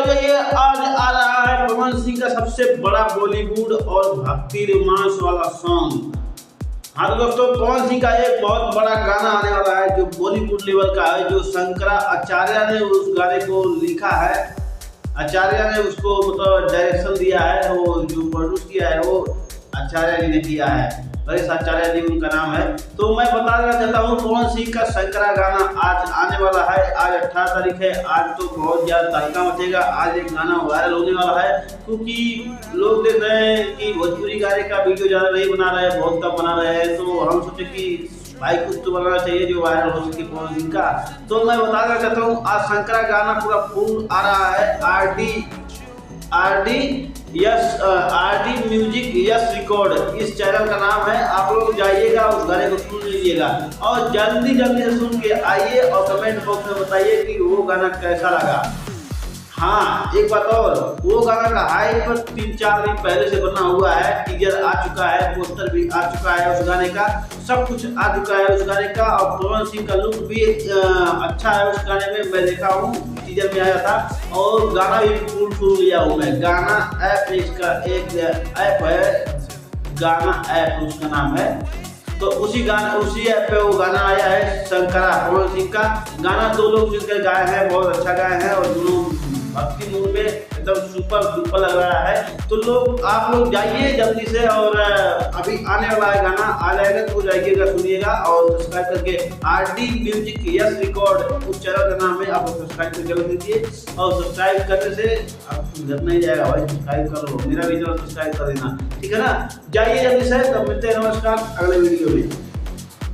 जाइए, आज आ रहा है पवन सिंह का सबसे बड़ा बॉलीवुड और भक्ति रोमांस वाला सॉन्ग। हाँ तो दोस्तों, पवन सिंह का एक बहुत बड़ा गाना आने वाला है जो बॉलीवुड लेवल का है, जो शंकरा आचार्य ने उस गाने को लिखा है। आचार्य ने उसको मतलब डायरेक्शन दिया है, वो जो प्रोड्यूस किया है वो आचार्य जी ने किया है। परेश आचार्य जी उनका नाम है। तो मैं बताना चाहता हूँ, पवन सिंह का शंकरा गाना आज आने वाला है। आज 18 तारीख है। आज तो बहुत ज्यादा तहलका मचेगा। आज एक गाना वायरल होने वाला है, क्योंकि लोग देख रहे हैं कि भोजपुरी गाने का वीडियो ज्यादा नहीं बना रहे हैं, बहुत कम बना रहे हैं। तो हम सोचे कि भाई कुछ तो बनाना चाहिए जो वायरल हो सके पवन सिंह का। तो मैं बताना चाहता हूँ, आज शंकरा गाना पूरा फुल आ रहा है। R D music yes record इस चैनल का नाम है। आप लोग जाइएगा, उस गाने को सुन लीजिएगा और जल्दी से सुन के आइए और कमेंट बॉक्स में बताइए कि वो गाना कैसा लगा। हाँ, एक बात और, वो गाना का हाइप 3-4 दिन पहले से बना हुआ है। टीजर आ चुका है, पोस्टर भी आ चुका है उस गाने का, सब कुछ आ चुका है उस गाने का। और पवन सिंह का लुक भी अच्छा है उस गाने में। मैं देखा हूँ, टीजर में आया था और गाना भी फुल लिया हूँ मैं। गाना ऐप इसका एक ऐप है, गाना ऐप उसका नाम है। तो उसी ऐप पे वो गाना आया है शंकरा, पवन सिंह का गाना। 2 लोग मिलकर गाए हैं, बहुत अच्छा गाए हैं और दोनों भक्ति मूड में एकदम सुपर लग रहा है। तो आप लोग जाइए जल्दी से, और अभी आने वाला है गाना, आ जाएगा तो जाइएगा, सुनिएगा और सब्सक्राइब करके आर.डी. म्यूजिक यस रिकॉर्ड उस चैनल का नाम है, आप सब्सक्राइब करके रख दीजिए। और सब्सक्राइब करने से आपको घर नहीं जाएगा भाई, सब्सक्राइब कर लो, मेरा भी चैनल सब्सक्राइब कर देना, ठीक है ना। जाइए जल्दी से, तब मिलते हैं। नमस्कार, अगले वीडियो में।